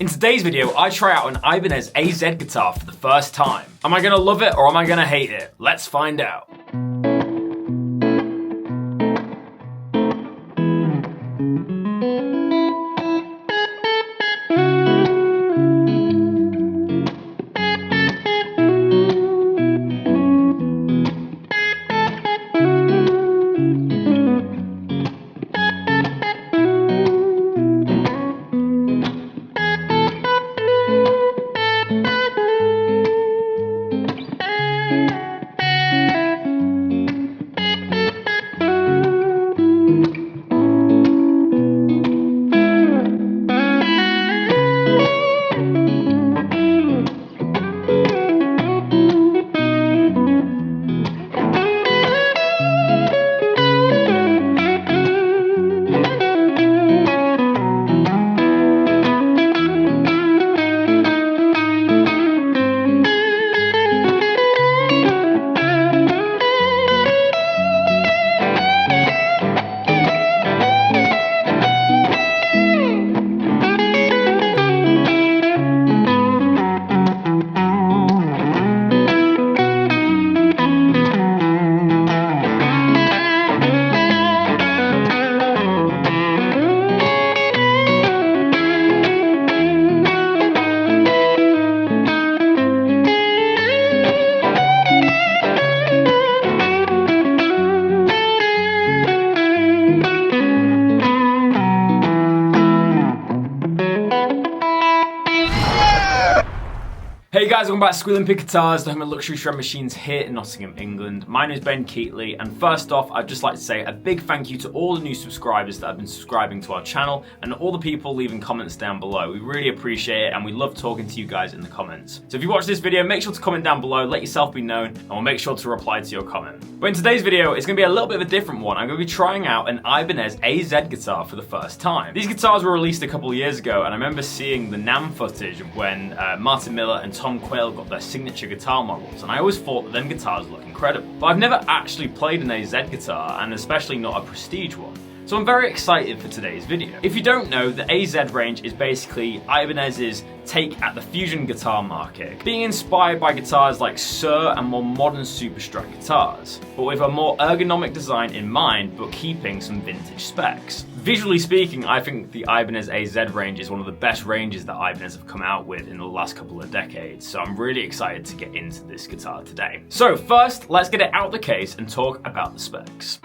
In today's video, I try out an Ibanez AZ guitar for the first time. Am I gonna love it or am I gonna hate it? Let's find out. Hey guys, welcome back to Squealing Pig Guitars, the home of luxury shred machines here in Nottingham, England. My name is Ben Keightley, and first off, I'd just like to say a big thank you to all the new subscribers that have been subscribing to our channel and all the people leaving comments down below. We really appreciate it and we love talking to you guys in the comments. So if you watch this video, make sure to comment down below, let yourself be known, and we'll make sure to reply to your comment. But in today's video, it's going to be a little bit of a different one. I'm going to be trying out an Ibanez AZ guitar for the first time. These guitars were released a couple of years ago, and I remember seeing the NAMM footage of when Martin Miller and Tom Quayle got their signature guitar models, and I always thought that them guitars look incredible. But I've never actually played an AZ guitar, and especially not a prestige one. So I'm very excited for today's video. If you don't know, the AZ range is basically Ibanez's take at the fusion guitar market, being inspired by guitars like Sir and more modern Superstrat guitars, but with a more ergonomic design in mind, but keeping some vintage specs. Visually speaking, I think the Ibanez AZ range is one of the best ranges that Ibanez have come out with in the last couple of decades, so I'm really excited to get into this guitar today. So first, let's get it out of the case and talk about the specs.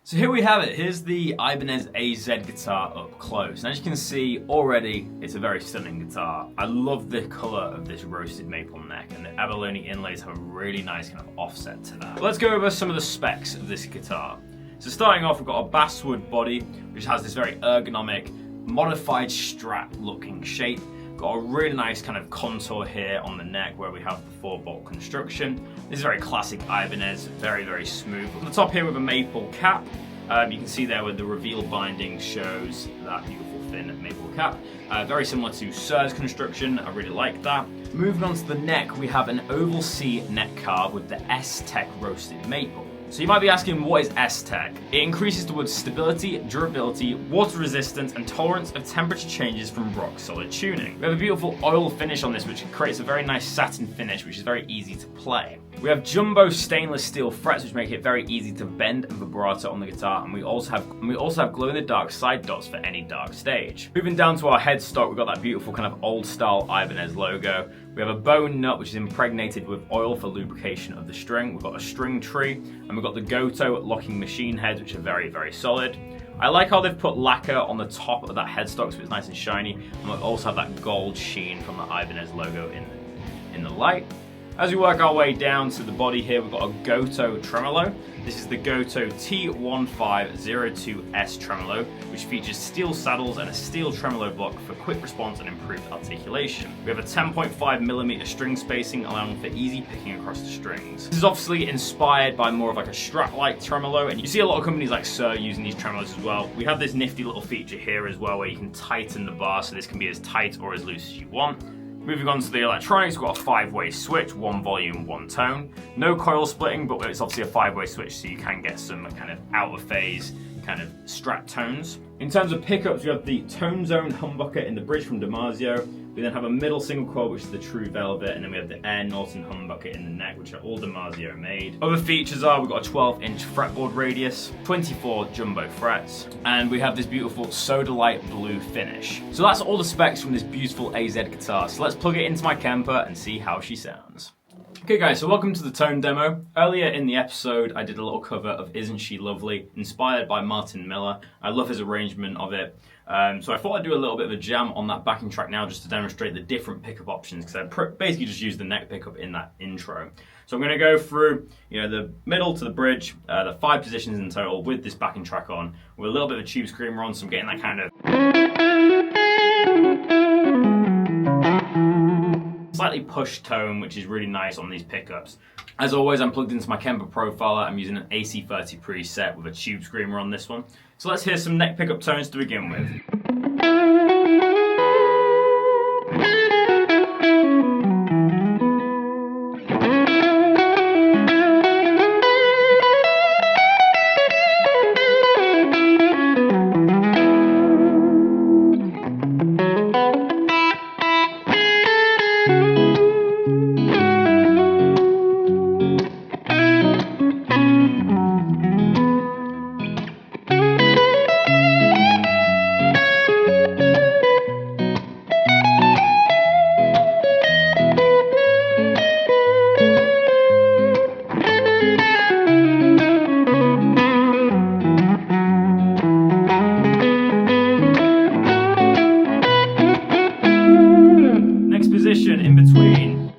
So here we have it. Here's the Ibanez AZ guitar up close. And as you can see already, it's a very stunning guitar. I love the color of this roasted maple neck, and the abalone inlays have a really nice kind of offset to that. But let's go over some of the specs of this guitar. So starting off, we've got a basswood body, which has this very ergonomic, modified Strat looking shape. Got a really nice kind of contour here on the neck where we have the 4-bolt construction. This is very classic Ibanez, very, very smooth. On the top here with a maple cap. You can see there where the reveal binding shows that beautiful thin maple cap. Very similar to Sir's construction, I really like that. Moving on to the neck, we have an oval C neck carve with the S-Tech roasted maple. So you might be asking, what is S-Tech? It increases the wood's stability, durability, water resistance, and tolerance of temperature changes from rock solid tuning. We have a beautiful oil finish on this, which creates a very nice satin finish, which is very easy to play. We have jumbo stainless steel frets, which make it very easy to bend and vibrato on the guitar, and we also have glow-in-the-dark side dots for any dark stage. Moving down to our headstock, we've got that beautiful kind of old-style Ibanez logo. We have a bone nut, which is impregnated with oil for lubrication of the string. We've got a string tree, and we've got the Goto locking machine heads, which are very, very solid. I like how they've put lacquer on the top of that headstock, so it's nice and shiny, and we also have that gold sheen from the Ibanez logo in the light. As we work our way down to the body here, we've got a Goto tremolo. This is the Goto T1502S tremolo, which features steel saddles and a steel tremolo block for quick response and improved articulation. We have a 10.5mm string spacing, allowing for easy picking across the strings. This is obviously inspired by more of like a Strat-like tremolo, and you see a lot of companies like Sir using these tremolos as well. We have this nifty little feature here as well, where you can tighten the bar, so this can be as tight or as loose as you want. Moving on to the electronics, we've got a 5-way switch, 1 volume, 1 tone. No coil splitting, but it's obviously a 5-way switch, so you can get some kind of out of phase kind of Strat tones. In terms of pickups, we have the Tone Zone humbucker in the bridge from Damasio. We then have a middle single coil, which is the True Velvet, and then we have the Air Norton humbucker in the neck, which are all Damasio made. Other features are, we've got a 12-inch fretboard radius, 24 jumbo frets, and we have this beautiful Soda Light blue finish. So that's all the specs from this beautiful AZ guitar. So let's plug it into my Kemper and see how she sounds. Okay guys, so welcome to the tone demo. Earlier in the episode, I did a little cover of Isn't She Lovely, inspired by Martin Miller. I love his arrangement of it. So I thought I'd do a little bit of a jam on that backing track now, just to demonstrate the different pickup options, because I basically just used the neck pickup in that intro. So I'm going to go through, the middle to the bridge, the 5 positions in total with this backing track on, with a little bit of a tube screamer on, so I'm getting that kind of slightly push tone, which is really nice on these pickups. As always, I'm plugged into my Kemper Profiler. I'm using an AC30 preset with a tube screamer on this one. So let's hear some neck pickup tones to begin with. In between.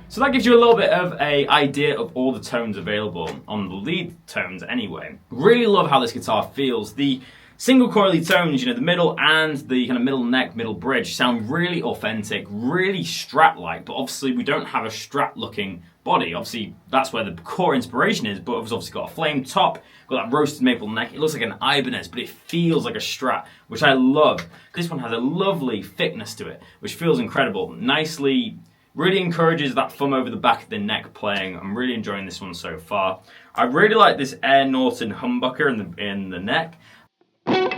So that gives you a little bit of an idea of all the tones available on the lead tones anyway. Really love how this guitar feels. The single coily tones, you know, the middle and the kind of middle neck, middle bridge sound really authentic, really Strat-like, but obviously we don't have a Strat-looking body. Obviously, that's where the core inspiration is, but it's obviously got a flame top, got that roasted maple neck. It looks like an Ibanez, but it feels like a Strat, which I love. This one has a lovely thickness to it, which feels incredible. Nicely, really encourages that thumb over the back of the neck playing. I'm really enjoying this one so far. I really like this Air Norton humbucker in the neck. It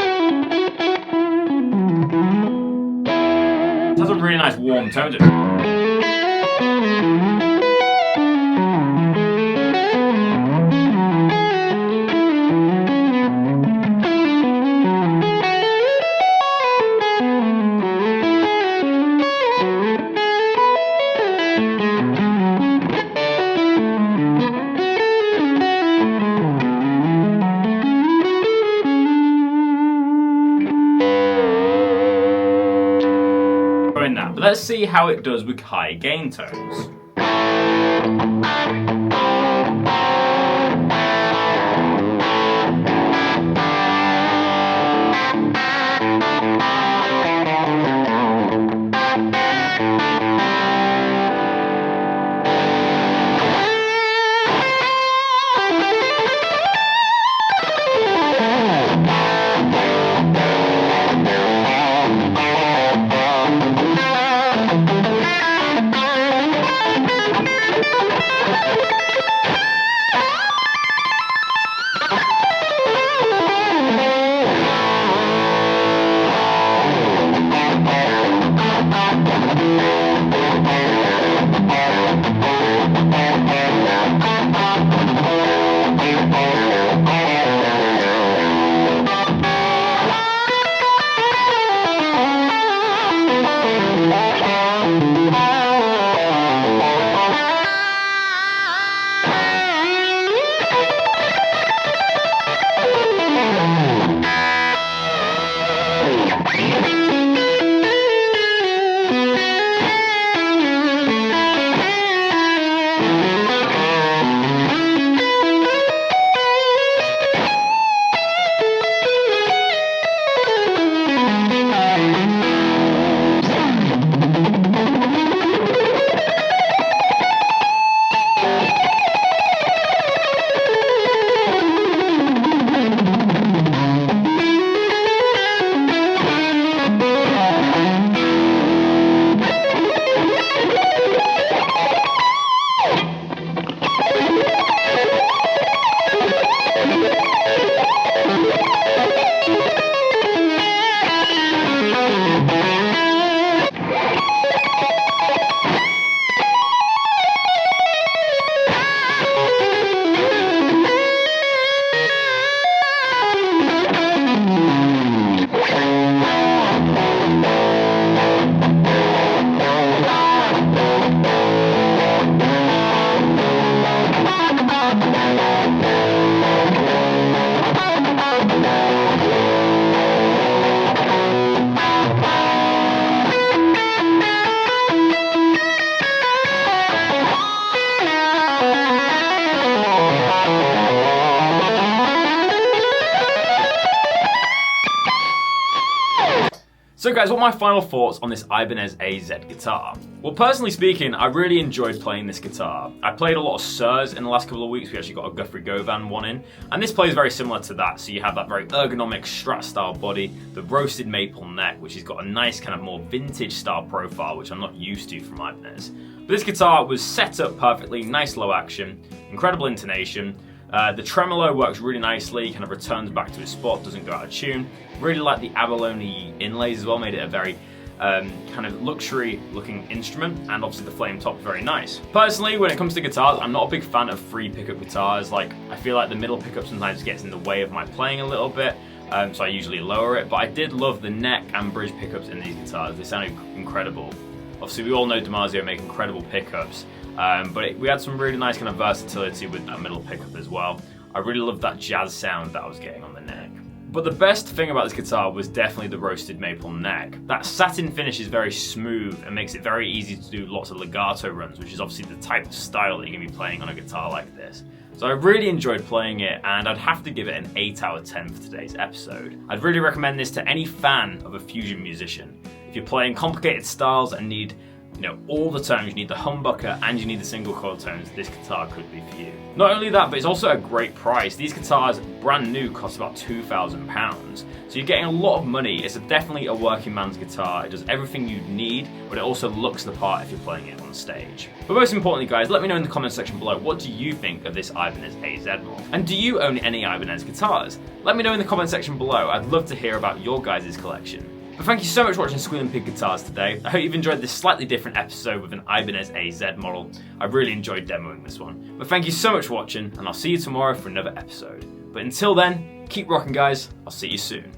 has a really nice warm tone to it. But let's see how it does with high gain tones. So guys, what are my final thoughts on this Ibanez AZ guitar? Well, personally speaking, I really enjoyed playing this guitar. I played a lot of Sirs in the last couple of weeks. We actually got a Guthrie Govan one in, and this plays very similar to that. So you have that very ergonomic Strat style body, the roasted maple neck, which has got a nice kind of more vintage style profile, which I'm not used to from Ibanez. But this guitar was set up perfectly, nice low action, incredible intonation. The tremolo works really nicely, kind of returns back to its spot, doesn't go out of tune. Really like the abalone inlays as well, made it a very kind of luxury looking instrument, and obviously the flame top very nice. Personally, when it comes to guitars, I'm not a big fan of free pickup guitars. Like, I feel like the middle pickup sometimes gets in the way of my playing a little bit, so I usually lower it, but I did love the neck and bridge pickups in these guitars. They sounded incredible. Obviously we all know DiMarzio make incredible pickups, but we had some really nice kind of versatility with that middle pickup as well. I really loved that jazz sound that I was getting on the neck. But the best thing about this guitar was definitely the roasted maple neck. That satin finish is very smooth and makes it very easy to do lots of legato runs, which is obviously the type of style that you're going to be playing on a guitar like this. So I really enjoyed playing it, and I'd have to give it an 8 out of 10 for today's episode. I'd really recommend this to any fan of a fusion musician. If you're playing complicated styles and need all the tones, you need the humbucker and you need the single coil tones, this guitar could be for you. Not only that, but it's also a great price. These guitars, brand new, cost about £2,000. So you're getting a lot of money. It's definitely a working man's guitar. It does everything you need, but it also looks the part if you're playing it on stage. But most importantly, guys, let me know in the comment section below, what do you think of this Ibanez AZ model? And do you own any Ibanez guitars? Let me know in the comment section below. I'd love to hear about your guys' collection. But thank you so much for watching Squealing Pig Guitars today. I hope you've enjoyed this slightly different episode with an Ibanez AZ model. I really enjoyed demoing this one. But thank you so much for watching, and I'll see you tomorrow for another episode. But until then, keep rocking, guys. I'll see you soon.